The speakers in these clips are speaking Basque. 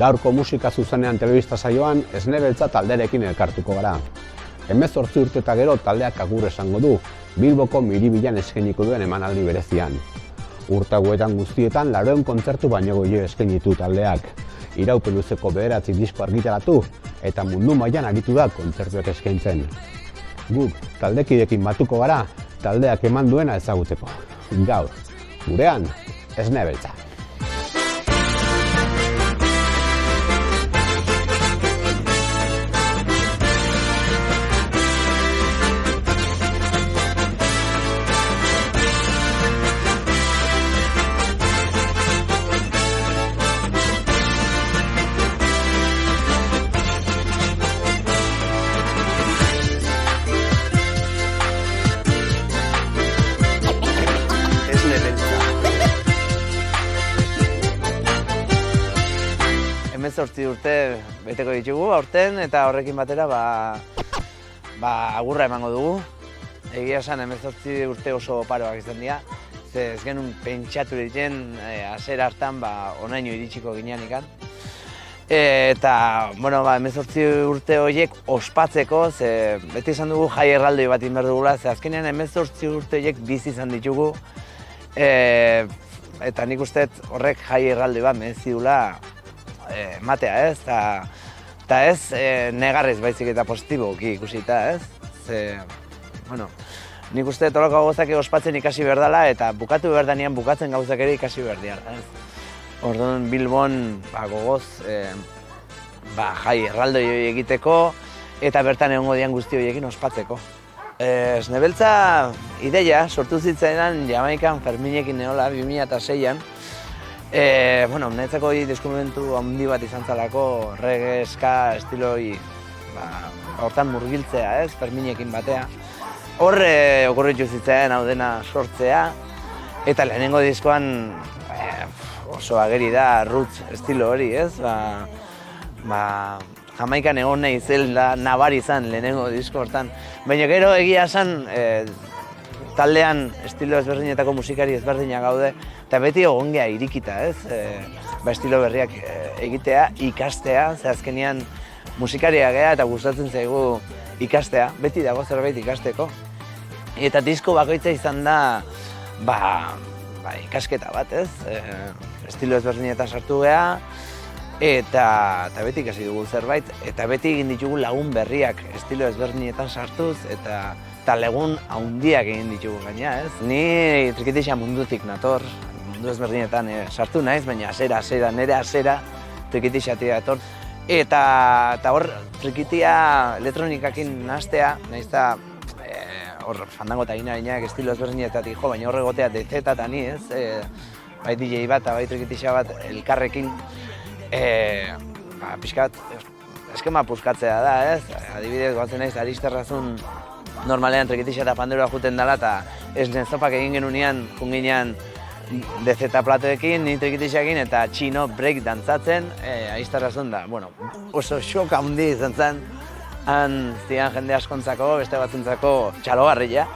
Gaurko musika zuzenean telebista saioan Esne Beltza taldearekin elkartuko gara. 18 urte eta gero taldeak agur esango du, Bilboko Miribilan eskainiko duen emanaldi berezian. Urte hauetan guztietan 80 kontzertu baino gehiago eskainitu taldeak. Iraupen luzeko 9 disko argitaratu eta mundu mailan aritu da kontzertuak eskaintzen. Guk taldekideekin batuko gara, taldeak eman duena ezaguteko. Gaur, gurean, Esne Beltza. Zortzi urte beteko ditugu aurten eta horrekin batera agurra emango dugu. Egia esan 18 urte oso oparoak izan dira. Ez genuen pentsatu egiten hasiera hartan honaino iritsiko ginean ikan. Eta 18 urte horiek ospatzeko, beti izan dugu jai erraldoi bat inber dugula, azkenean 18 urte horiek bizi izan ditugu. Eta nik uste horrek jai erraldoi bat merezi dula matea, ez? Eta ez negarrez baizik eta positiboki ikusita, ez? Nik uste toloko gauzak ospatzen ikasi behar dela eta bukatu behar danean bukatzen gauzak ere ikasi behar dira, ez? Orduan Bilbon gogoz jai erraldoi egiteko eta bertan egongo dian guzti horiekin ospatzeko. Esne Beltza ideia sortu zitzaidan Jamaikan Ferminekin neola 2006an. Niretzako deskubrimentu handi bat izan zalako reggae, ska, estiloi hortan murgiltzea, ez, Ferminekin batea. Horre okurritu zitzen hau dena sortzea, eta lehenengo diskoan oso ageri da roots estilo hori, ez? Jamaikan egon nahi zela nabari izan lehenengo disko hortan. Baina gero egia esan taldean estilo ezberdinetako musikari ezberdinak gaude, eta beti egon geha irikita, ez? Estilo berriak egitea, ikastea, ze azkenean musikaria geha eta gustatzen zaigu ikastea, beti dago zerbait ikasteko. Eta disko bakoitza izan da ikasketa bat, ez? Estilo ezberdinetan sartu geha, eta beti ikasi dugu zerbait, eta beti egin ditugu lagun berriak estilo ezberdinetan sartuz, eta legun handiak egin ditugu gaina, ez? Ni Trikitixa mundutik nator, mundu ezberdinetan sartu naiz, baina nire hasera Trikitixatik dator. Eta hor, Trikitia elektronikakin nahastea, nahiz eta hor fandango eta gina estilo ezberdinetatik jo, baina hor egotea DZ eta ni, ez? Bai DJ bat eta bai Trikitixa bat elkarrekin pixkat eskema puskatzea da, ez? Adibidez, goatzen naiz, Aristerrazun normalean Trikitixa eta panderoa juten dela eta Esne Zopak egin genunean, junginean DZ platoekin, ni Trikitixakin eta txino break dantzatzen, Aristerrazun da, oso xok handi izan zen, han zian jende askontzako, beste batzuntzako txalogarria,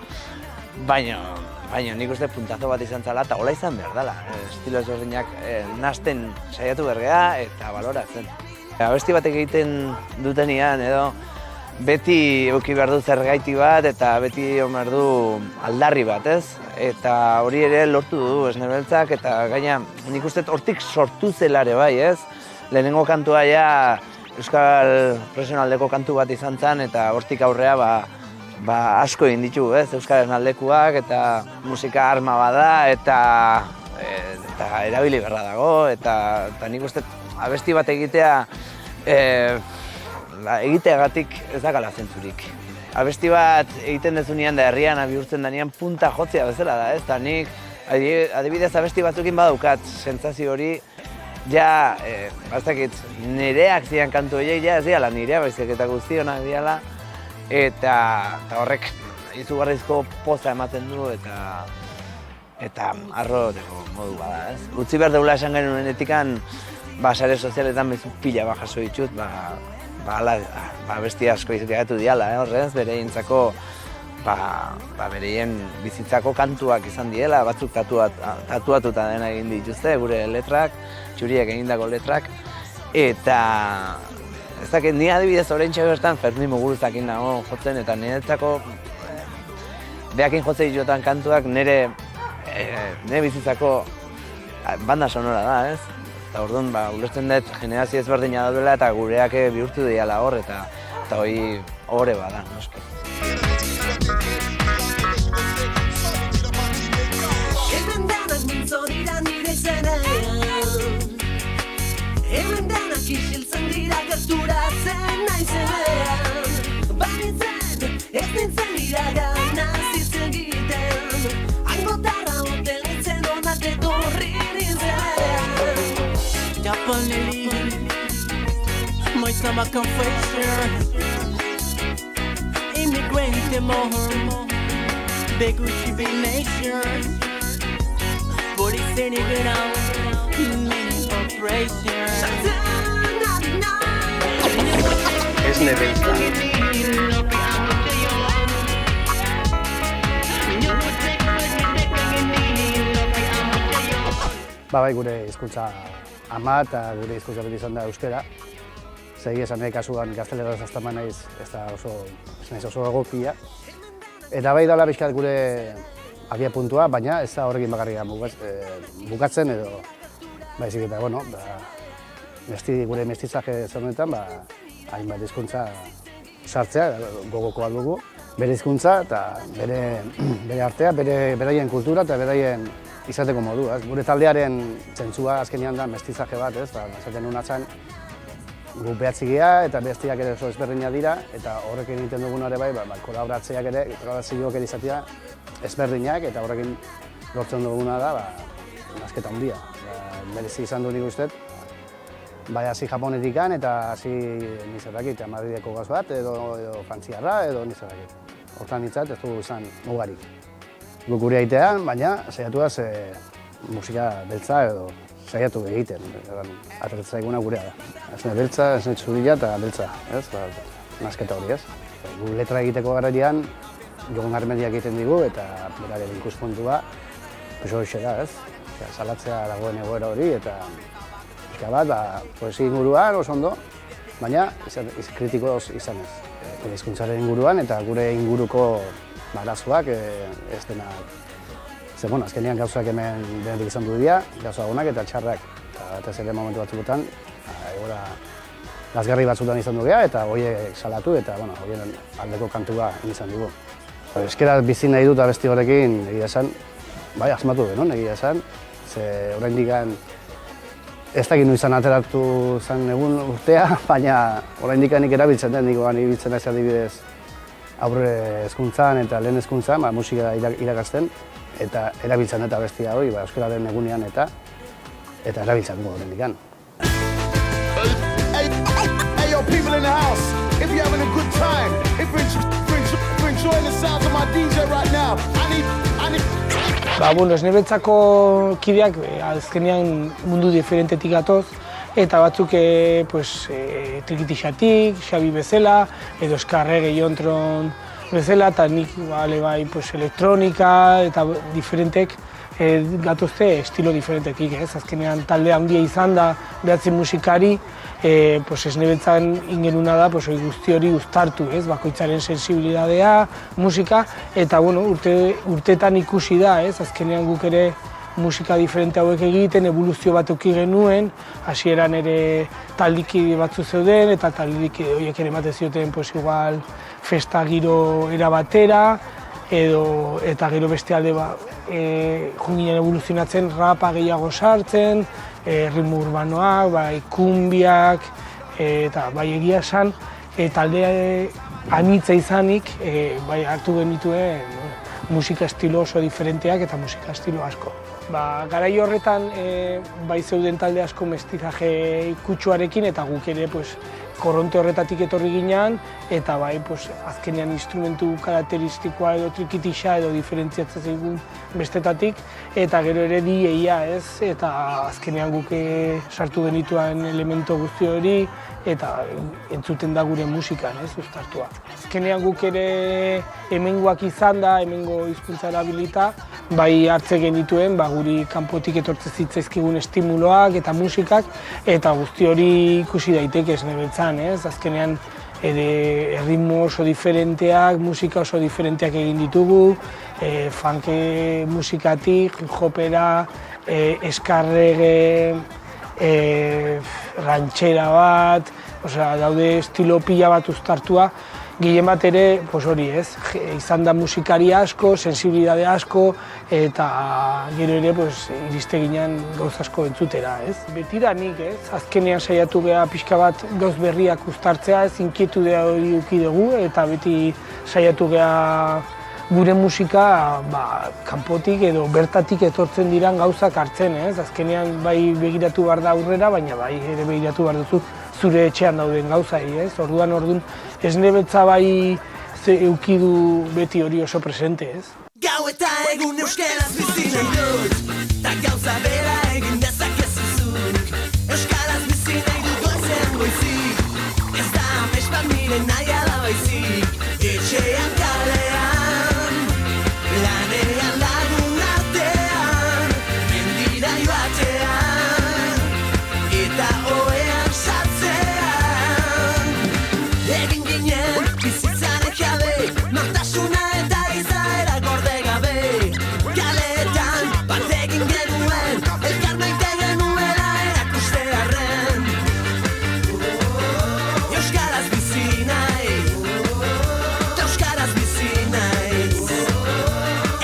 baina nik uste puntazo bat izan zela eta hola izan behar dela, estilo ezberdinak nahasten saiatu bergea eta baloratzen. Abesti batek egiten dutenean edo beti eduki behar du zergaiti bat eta beti behar du aldarri bat, ez? Eta hori ere lortu du Esne Beltzak eta gaina nik uste hortik sortu zela ere bai, ez? Lehenengo kantua Euskal Profesionaldeko kantu bat izan zen eta hortik aurrea asko egin ditu, ez? Euskal Aldekoak eta musika arma bada eta erabili berra dago eta nik uste abesti bat egitea egiteagatik ez dakala zentzurik. Abesti bat egiten dezunean da herrian bihurtzen denean punta jotzea bezala da, ez? Eta nik adibidez abesti batzukin badaukat sentsazio hori nireak zian kantu horiek ez diala nirea, baizik eta guztionak diala eta horrek izugarrizko poza ematen du eta arro modu bada, ez? Utzi behar deula esan genuenetikan sare sozialetan bezu pila jaso ditut, besti asko izgaitu diala, horrez, bereientzako bereien bizitzako kantuak izan diela, batzuk tatuatuta dena egin dituzte, gure letrak, txuriek egindako letrak. eta ez dakit, ni adibidez oraintxe bertan Fermin Muguruzakin nago jotzen, eta niretzako behakin jotzen dituetan kantuak nire bizitzako banda sonora da, ez? Eta orduan, ulertzen dut generazio ezberdina daudela eta gureak bihurtu diala hor, eta hori horre bada, noski. Hemen denak isiltzen dira gerturatzen naizenean, banitzen ez nintzen iragana zitzen egiten, hangotarra oten nintzen onak etorri nintzen. Japanese, mais na confession, immigrant more, big Gucci big nation, body standing around, mini operation. Ez nebeltza. Bai, gure hizkuntza ama eta gure hizkuntza beti izan da euskera. Zegi esan nahi kasuan gazteleraz aztaman naiz, ez naiz oso egokia. Eta bai dala bizkat gure agia puntua, baina ez da horrekin bakarrik bukatzen edo baizik eta, bueno, gure mestizaje zer honetan, hainbat hizkuntza sartzea, gogokoa dugu, bere hizkuntza eta bere artea, beraien kultura eta beraien izateko modu. Gure taldearen zentzua azkenean da mestizaje bat, esaten nuen atzan, gu behatzigia eta bestiak ere oso ezberdinak dira, eta horrekin egiten dugun ere bai, kolaboratzeak ere, kolaborazioak ere izatea ezberdinak, eta horrekin lortzen duguna da, nasketa handia. Merezi izan du nik uste, bai hasi Japonetikan eta hasi nizerakit, Madrideko gaz bat, edo frantziarra, edo nizerakit. Hortan nintzat ez du izan mugarik. Guk gure egitean, baina saiatuaz musika beltza edo saiatu egiten. Atertza eguna gurea da. Ez ne beltza, ez ne txurila eta beltza, nasketa hori ez. Gu letra egiteko garaian, Jogon Garmendiak egiten digu eta beraren ikuspuntua horixe da, ez? Salatzea dagoen egoera hori eta pixka bat, poesia inguruan oso ondo, baina kritikoz izanez. Hizkuntzaren inguruan eta gure inguruko arazoak ez dena. Ze, bueno, azkenean gauzak hemen denetik izan du dira, gauza onak eta txarrak. Eta ez ere momentu batzuetan, egoera lazgarri batzuetan izan du geha eta horiek salatu eta, bueno, horien aldeko kantua izan dugu. Euskara bizi nahi dut abesti horrekin, egia esan, bai, asmatu genuen, egia esan, ze oraindik ez dakit izan ateratu zen egun urtea, baina oraindik nik erabiltzen den, nik erabiltzen naiz adibidez aurre hezkuntzan eta lehen hezkuntzan, musika irakasten, eta erabiltzen eta bestia hori, euskararen egunean eta erabiltzen dugu oraindik. Hey yo, people in the house, if you're having a good time, if you're enjoying the sounds of my DJ right now, I need Esnebetzako kideak azkenean mundu diferentetik gatoz, eta batzuk Trikitixatik, Xabi bezala, edo Eskarrege Jontron bezala, eta nik elektronika eta diferentek gatozte estilo diferentetik. Azkenean talde handia izan da, behatzi musikari, esnebetzan ingenuna da guzti hori uztartu, bakoitzaren sensibilidadea, musika, eta urteetan ikusi da, azkenean guk ere musika diferente hauek egiten, evoluzio bat eduki genuen, hasieran ere taldiki batzu zeuden, eta taldiki horiek ere ematen zioten igual festa giro erabatera, eta gero beste alde junginen evoluzionatzen rapa gehiago sartzen, ritmo urbanoak, kumbiak, eta egia esan, talde anitza izanik, hartu genituen musika estilo oso diferenteak eta musika estilo asko. Garai horretan bai zeuden talde asko mestizaje kutsuarekin eta guk ere korronte horretatik etorri ginean, eta bai, azkenean instrumentu karakteristikoa edo trikitixa edo diferentziatzen zaigun bestetatik, eta gero ere DJa, ez? Eta azkenean guk sartu genituen elemento guzti hori, eta entzuten da gure musikan, ez, uztartua. Azkenean guk ere hemengoak izan da, hemengo hizkuntza erabilita, bai hartze genituen, guri kanpotik etortzen zitzaizkigun estimuloak eta musikak, eta guzti hori ikusi daiteke Esne Beltzan, ez? Azkenean erritmo oso diferenteak, musika oso diferenteak egin ditugu, funk musikatik, hip-hopera, eskarrege, ranchera bat, daude estilo pila bat uztartua, gehien bat ere, hori ez, izan da musikari asko, sensibilidade asko, eta gero ere iriste ginen gauz asko entzutera, ez. Betidanik, ez, azkenean saiatu geha pixka bat gauz berriak uztartzea, ez, inkietude hori eduki dugu, eta beti saiatu geha gure musika kanpotik edo bertatik etortzen diran gauzak hartzen, ez? Azkenean bai begiratu behar da aurrera, baina bai ere begiratu behar duzu zure etxean dauden gauzai, ez? Orduan Esne Beltza bai eduki du beti hori oso presente, ez? Gau eta egun euskaraz bizi nahi dut, ta gauza bera egin dezakezu zuk. Euskaraz bizi nahi dut goizen goizik, ez da amets bat nire nahi ala baizik. Etxean kalean, lanean lagun artean, mendira joatean, eta oean sartzean. Egin ginen bizitzaren jabe, nortasuna eta izaera gorde gabe. Kaletan bat egin genuen, elkar maite genuela erakustearren. Euskaraz bizi nahi, eta euskaraz bizi naiz.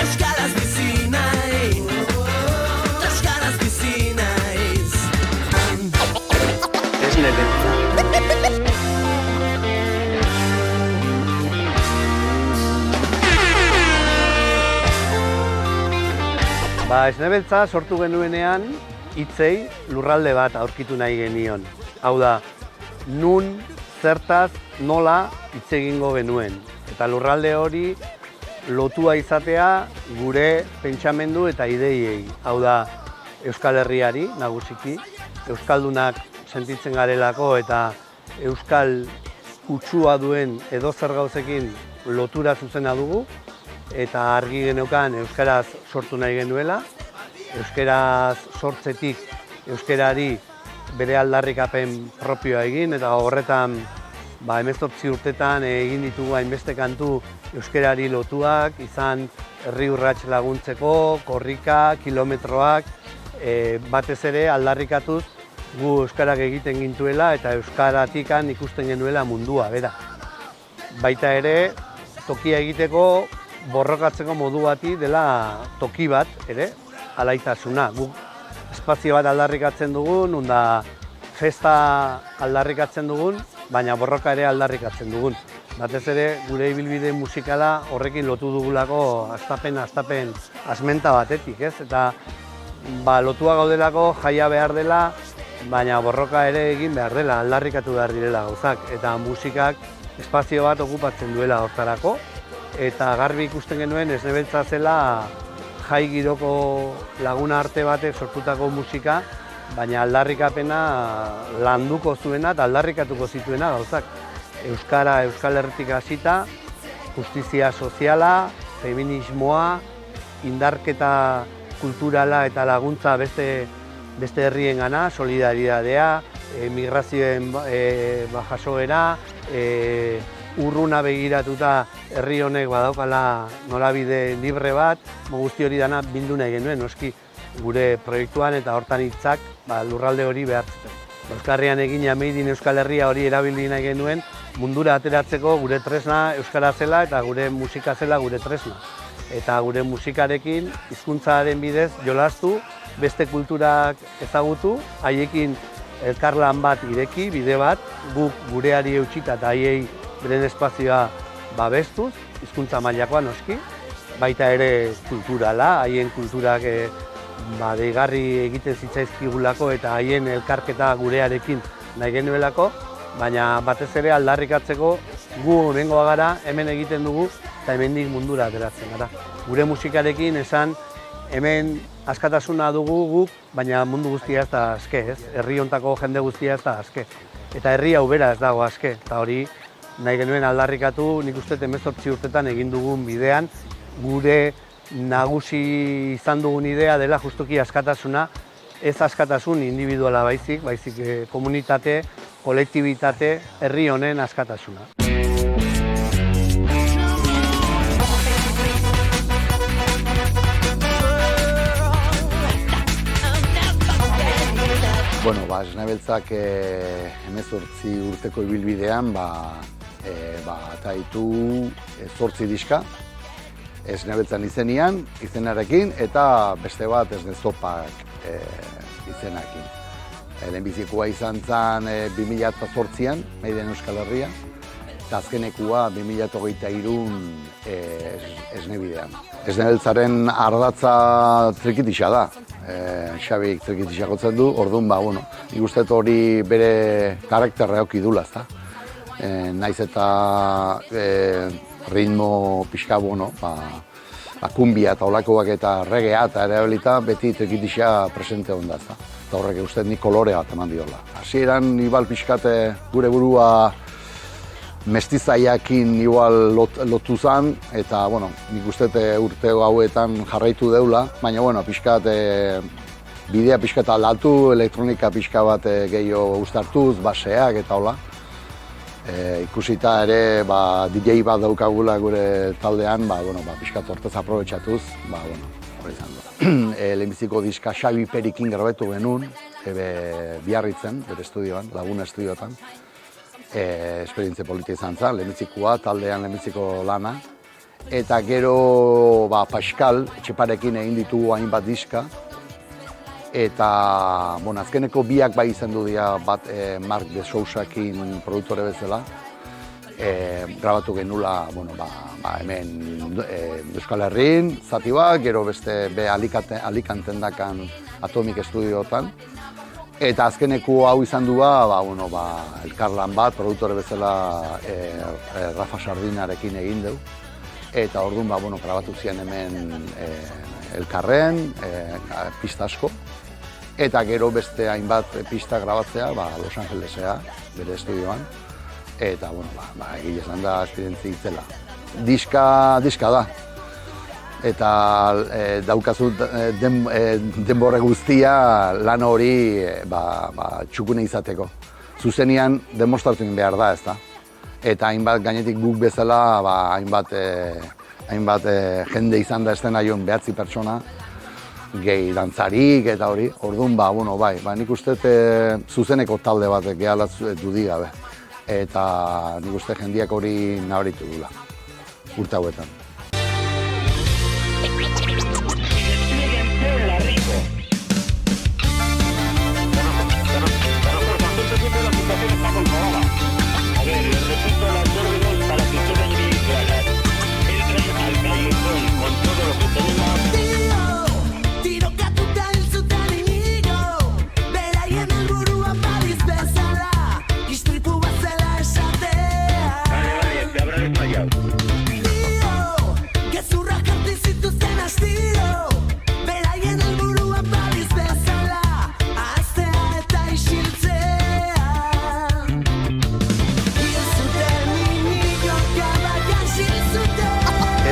Euskaraz bizi nahi, eta euskaraz bizi naiz. Esne Beltza. Esne Beltza sortu genuenean hitzei lurralde bat aurkitu nahi genion. Hau da, nun, zertaz, nola hitz egingo genuen. Eta lurralde hori lotua izatea gure pentsamendu eta ideiei. Hau da, Euskal Herriari nagusiki, euskaldunak sentitzen garelako eta euskal kutsua duen edozer gauzekin lotura zuzena dugu, eta argi geneukan euskaraz sortu nahi genuela, euskaraz sortzetik euskarari bere aldarrikapen propioa egin, eta horretan 18 urtetan egin ditugu hainbeste kantu euskarari lotuak, izan herri urrats laguntzeko, korrika, kilometroak, batez ere aldarrikatuz gu euskarak egiten gintuela eta euskaratikan ikusten genuela mundua, bera. Baita ere, tokia egiteko borrokatzeko modu bati dela toki bat, ere, alaitasuna. Guk espazio bat aldarrikatzen dugun, unda festa aldarrikatzen dugun, baina borroka ere aldarrikatzen dugun. Batez ere, gure ibilbide musikala horrekin lotu dugulako astapen asmenta batetik, ez? Eta lotua gaudelako jaia behar dela, baina borroka ere egin behar dela, aldarrikatu behar direla gauzak. Eta musikak espazio bat okupatzen duela hortarako. Eta garbi ikusten genuen Esne Beltza zela jai giroko laguna arte batek sortutako musika, baina aldarrikapena landuko zuena eta aldarrikatuko zituena gauzak. Euskara Euskal Herritik hasita, justizia soziala, feminismoa, indarketa kulturala eta laguntza beste herriengana, solidaridadea, migrazioen jasoera, urruna begiratuta herri honek badaukala nolabide libre bat, guzti hori dana bildu nahi genuen, noski gure proiektuan eta hortan hitzak lurralde hori behartzen. Euskarrian egina Made in Euskal Herria hori erabili nahi genuen, mundura ateratzeko gure tresna euskara zela eta gure musika zela gure tresna. Eta gure musikarekin hizkuntzaren bidez jolastu, beste kulturak ezagutu, haiekin elkarlan bat ireki, bide bat, guk gureari eutxita eta haiei beren espazioa babestuz, hizkuntza mailakoa noski, baita ere kulturala, haien kulturak deigarri egiten zitzaizkigulako eta haien elkarketa gurearekin nahi genuelako, baina batez ere aldarrikatzeko gu hemengoa gara, hemen egiten dugu eta hemendik mundura ateratzen gara. Gure musikarekin esan hemen askatasuna dugu guk, baina mundu guztia ez da aske, ez? Herri hontako jende guztia ez da aske. Eta herri hau bera ez dago aske, eta hori nahi genuen aldarrikatu, nik uste 18 urtetan egin dugun bidean, gure nagusi izan dugun idea dela justuki askatasuna, ez askatasun individuala baizik komunitate, kolektibitate, herri honen askatasuna. Bueno, Esne Beltzak 18 urteko ibilbidean eta ditu 8 diska Esne Beltzan izenarekin eta beste bat Esne Zopak izenakin. Lehenbizikoa izan zen 2008an, Meiden Euskal Herria, eta azkenekua 2023an Esne bidean. Esne Beltzaren ardatza trikitisa da. Xabik trikitisa gotzen du, orduan nik uste hori bere karakterra eduki dula, ezta. Naiz eta ritmo pixka kumbia eta olakoak eta regea eta erabilita beti trikitisa presente onda, ezta. Eta horrek uste nik kolore bat eman diola. Hasieran igual pixkate gure burua mestizaiakin igual lotu zen, eta nik uste urte hauetan jarraitu deula, baina pixkat bidea pixkat aldatu, elektronika pixka bat gehiago uztartuz, baseak eta hola. Ikusita ere DJ bat daukagula gure taldean, pixkat hortez aprobetxatuz, hori izan da. Lehenbiziko diska Xabi Perikin grabatu genuen, Biarritzen, bere estudioan, Laguna estudiotan. Esperientzia politia izan zen, lehenbizikoa, taldean lehenbiziko lana. Eta gero Pascal, Etxeparekin egin ditugu hainbat diska. Eta azkeneko biak bai izan du dira bat Mark de Sousakin produktore bezala. Grabatu genula hemen Euskal Herrin, zati bat, gero beste Alicanten dakan Atomic Estudiotan. Eta azkeneko hau izan du elkarlan bat, produktore bezala Rafa Sardinarekin egin dugu. Eta orduan grabatu zian hemen elkarren, pista asko. Eta gero beste hainbat pista grabatzea Los Angelesea, bere estudioan. Eta egile izan da esperientzia itzela. Diska da. Eta daukazu denbora guztia lan hori txukune izateko. Zuzenean demostratu egin behar da, ezta. Eta hainbat gainetik guk bezala hainbat jende izan da estena joan 9 pertsona, gehi dantzarik eta hori. Orduan nik uste zuzeneko talde batek gehala dudi gabe. Eta nik uste jendiak hori nabaritu dula, urte hauetan.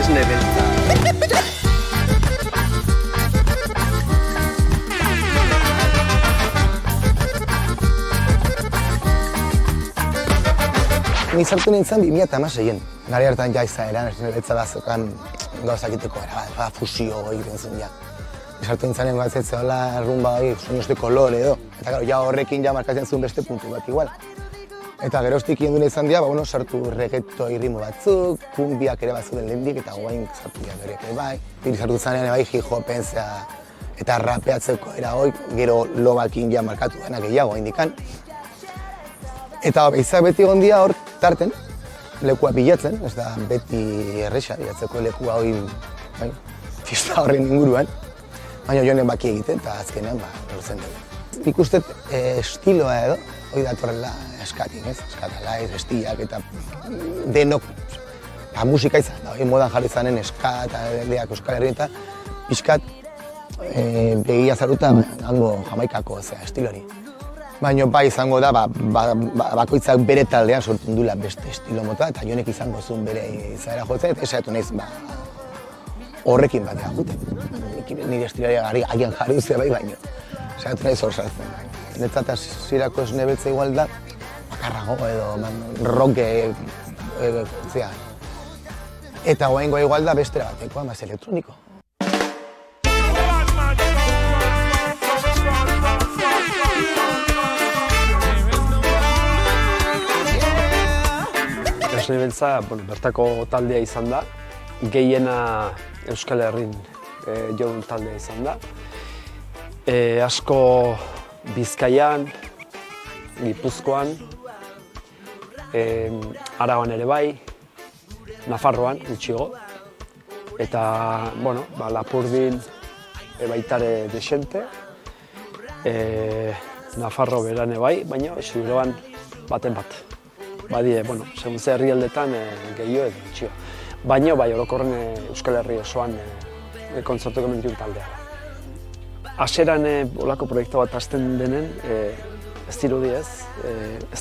Esne Beltza. Ni sartu nintzen 2016an. Gari hartan izaeran, Esne Beltza da zokan gauzakiteko era, fusio egiten zen ja. Sartu nintzen batzetze hola rumba sueños de color edo. Eta gero horrekin markatzen zuen beste puntu bat igual. Eta geroztik egin duen izan dira, sartu reggaeto ritmo batzuk, kumbiak ere batzuk den lehendik, eta guain sartu dira berek ere bai. Sartu zanean bai hip-hopen eta rapeatzeko era hoi, gero lobakin markatu dena gehiago indikan. Eta izak beti egon dira hor tarten, lekua bilatzen, ez da beti erresa bilatzeko lekua hoi fiesta horren inguruan. Baina joanen baki egiten eta azkenean lortzen dela. Nik uste estiloa edo, hori datorrela eskatik, ez? Eskatalaiz, bestiak eta denok musika izan da, modan jarri zanen eska eta aldeak Euskal Herri eta pixkat begia zaruta hango Jamaikako estilori. Baina bai izango da, bakoitzak bere taldean sortu dula beste estilo mota eta jonek izango zuen bere izaera jotzen eta esatu nahiz horrekin batean juten. Nire estilari agian jarri duzea bai baino. Esatu nahiz hor sartzen. Netzat hasierako Esne Beltza igual da, bakarrago edo rock eta oraingoa igual da bestera batekoa, más elektroniko. Esne Beltza bertako taldea izan da, gehiena Euskal Herrin joan taldea izan da. Asko Bizkaian, Gipuzkoan, Araban ere bai, Nafarroan gutxiago, eta Lapurdin baitare desente, Nafarro beran bai, baina Xubiroan baten bat. Badie, segun ze herrialdetan gehiago edo gutxiago. Baina bai orokorren Euskal Herri osoan kontzertuko eman taldea. Hasieran olako proiektu bat hasten denen, ez dirudi ez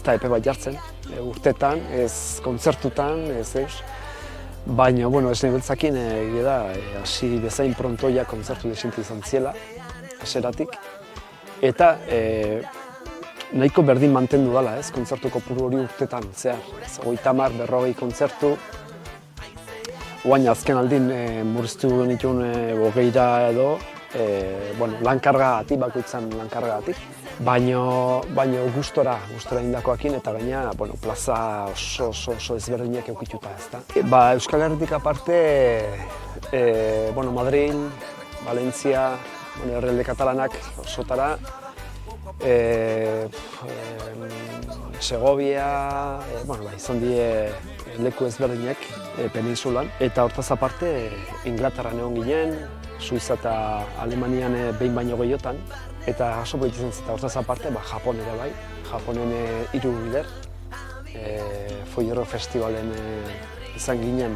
da epe bat jartzen, urtetan, ez kontzertutan, ez eus. Baina, Esne Beltzakin hasi bezain prontoia kontzertu desente izan ziela, hasieratik. Eta nahiko berdin mantendu dela, ez, kontzertu kopuru hori urtetan, zehar. 30, 40 kontzertu. Oain azken aldin murriztu nituen 20 edo, lankargagatik, bakoitzan lankargagatik. Baina gustora indakoakin eta gaina plaza oso ezberdinak eukituta, ezta. Euskal Herritik aparte, Madrid, Valencia, herrialde katalanak osotara, Segovia, izan die leku ezberdinak peninsulan. Eta hortaz aparte, Inglaterran egon ginen, Suiza eta Alemanian behin baino gehiotan. Eta oso politi izan zeta hortaz aparte, Japon ere bai. Japonen 3 bider, Foierro Festivalen izan ginen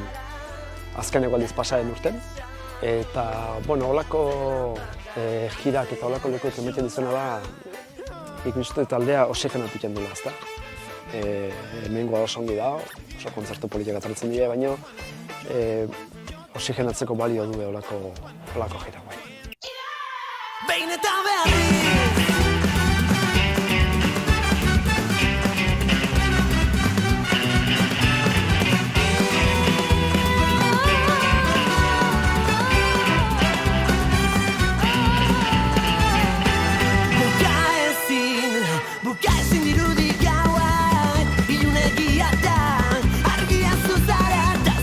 azkeneko aldiz pasaren urten. Eta, holako girak eta holako lekuek ematen dizena da, ikusten taldea oxigenatik jendela, ezta. Hemengoa oso ongi da, oso kontzertu politiak atartzen dira, baina oxigenatzeko balio du holako gira. Behin eta berriz Bukaezin dirudi gauak ilunegia da argia zuzara eta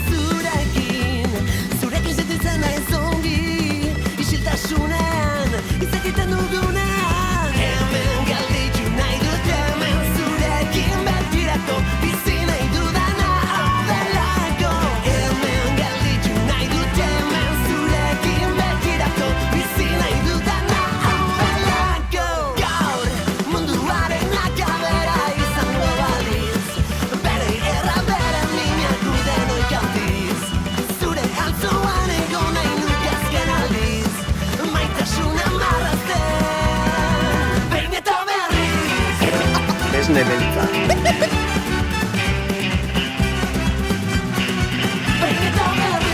zurekin sentitzen naiz ongi isiltasunean izakiten dugunean hemen galditu nahi dut hemen zurekin betirako bizi nahi dudana hau delako hemen galditu nahi dut hemen zurekin betirako bizi nahi dudana hau delako gaur munduaren akabera izango baliz bere erra bere minak uden oikaldiz zure altzoan egon nahi nuke azken aldiz maitasuna marrazten behin eta berriz Esne Beltza. behin eta berriz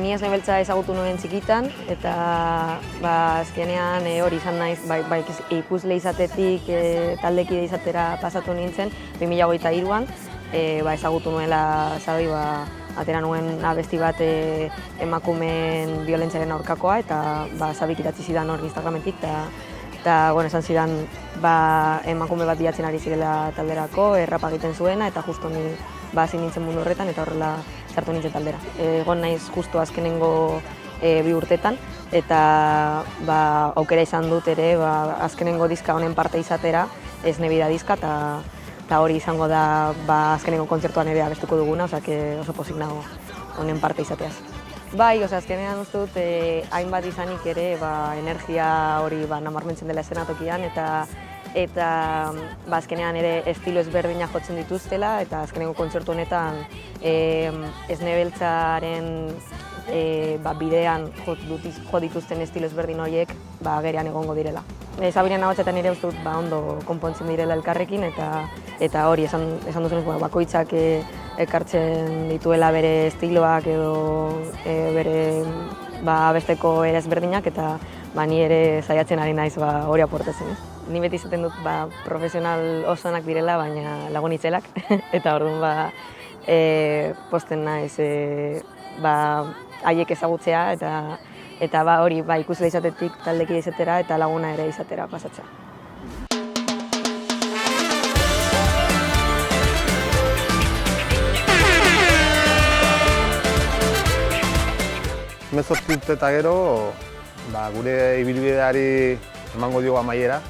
Ni Esne Beltza ezagutu nuen txikitan, eta azkenean hori izan naiz, ikusle izatetik taldekide izatera pasatu nintzen, 2023an, ezagutu nuela, atera nuen abesti bat emakumeen biolentziaren aurkakoa, eta Zabik idatzi zidan hor Instagrametik, eta esan zidan emakume bat bilatzen ari zirela talderako, rapa egiten zuena, eta justo ni hasi nintzen mundu horretan, eta horrela sartu nintzen taldera. Egon naiz justu azkenengo 2 urtetan, eta aukera izan dut ere azkenengo diska honen parte izatera, Esne Bida diska, eta hori izango da azkenengo kontzertuan ere abestuko duguna, oso pozik nago honen parte izateaz. Bai, azkenean uste dut hainbat izanik ere energia hori nabarmentzen dela eszenatokian eta azkenean ere estilo ezberdinak jotzen dituztela eta azkeneko kontzertu honetan Esne Beltzaren bidean jo dituzten estilo ezberdin horiek agerian egongo direla. Sabiren ahotsetan ere uste dut ondo konpontzen direla elkarrekin eta hori esan duzunez bakoitzak ekartzen dituela bere estiloak edo bere abesteko ere ezberdinak eta ni ere saiatzen ari naiz hori aportatzen. Ni beti izaten dut profesional osonak direla, baina lagun itzelak eta orduan posten naiz haiek ezagutzea eta hori ikusle izatetik taldekide izatera eta laguna ere izatera pasatzea. Hemezortzi urte eta gero, gure ibilbideari emango diogu amaiera.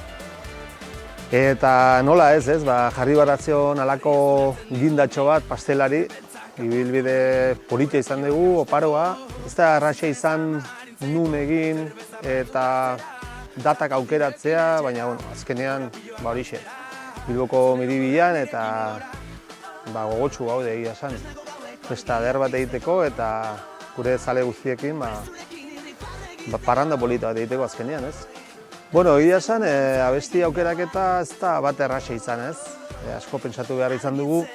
Eta nola ez, jarri baratzion alako gindatxo bat pastelari, ibilbide politia izan dugu, oparoa. Ez da erraxa izan nun egin eta datak aukeratzea, baina azkenean horixe. Bilboko Miribilan eta gogotsu gaude egia esan. Festa eder bat egiteko eta gure zale guztiekin parranda polita bat egiteko azkenean, ez? Egia esan, abesti aukeraketa ez da bat erraxa izan, ez? Asko pentsatu behar izan dugu.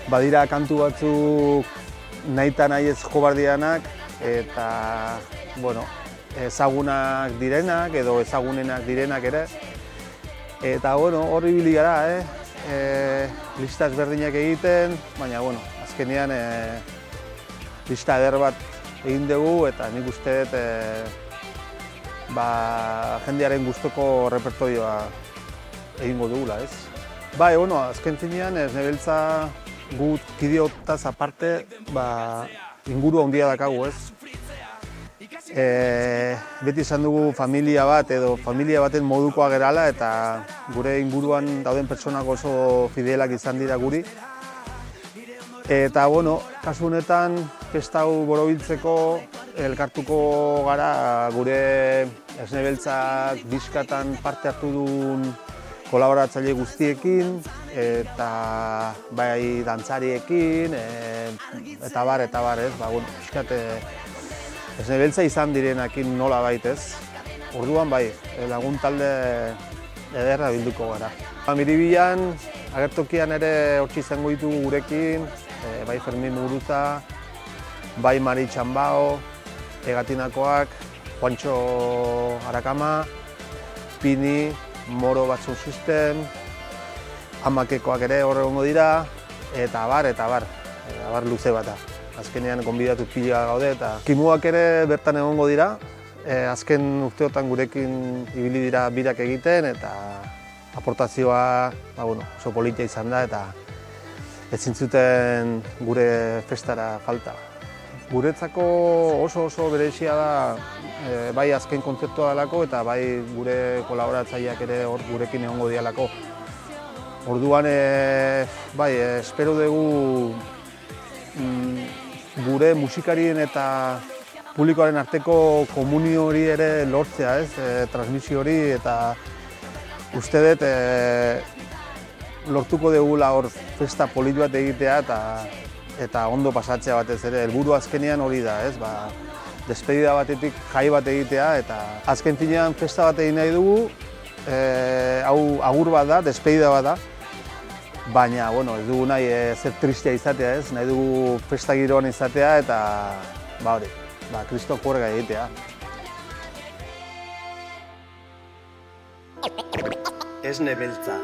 Badira kantu batzuk nahita nahi ez jobardianak eta ezagunak direnak edo ezagunenak direnak ere. Eta hor ibili gara, lista ezberdinak egiten, baina azkenean lista eder bat egin dugu eta nik uste dut jendearen gustoko repertorioa egingo dugula, ez? Azken finean Esne Beltza gu kideotaz aparte inguru handia dakagu, ez? Beti izan dugu familia bat edo familia baten modukoa gerala eta gure inguruan dauden pertsonak oso fidelak izan dira guri. Eta, kasu honetan, festa hau borobiltzeko elkartuko gara gure Esne Beltzak diskatan parte hartu duen kolaboratzaile guztiekin eta bai dantzariekin eta bar, ez? Piskat Esne Beltza izan direnakin nola baitez. Orduan lagun talde ederra bilduko gara. Miribilan, agertokian ere hortzi izango ditugu gurekin, bai Fermin Muguruza, bai Mari Txambao, Egatinakoak, Juancho Arakama, Pini, Moro Batzun System, Amakekoak ere hor egongo dira, eta abar luze bata. Azkenean gonbidatu pila gaude eta kimuak ere bertan egongo dira. Azken urteotan gurekin ibili dira birak egiten eta aportazioa oso politia izan da eta ezin zuten gure festara falta. Guretzako oso berezia da bai azken kontzertua dalako eta bai gure kolaboratzaileak ere hor gurekin egongo dialako. Orduan espero dugu gure musikarien eta publikoaren arteko komunio hori ere lortzea, transmisio hori eta uste dut lortuko dugula hor festa polit bat egitea eta ondo pasatzea batez ere. Helburu azkenean hori da, despedida batetik jai bat egitea eta azken finean festa bat egin nahi dugu, hau agur bat da, despedida bat da, baina ez dugu nahi zer tristea izatea, nahi dugu festa giroan izatea eta hori, Kristo juerga egitea. Esne Beltza.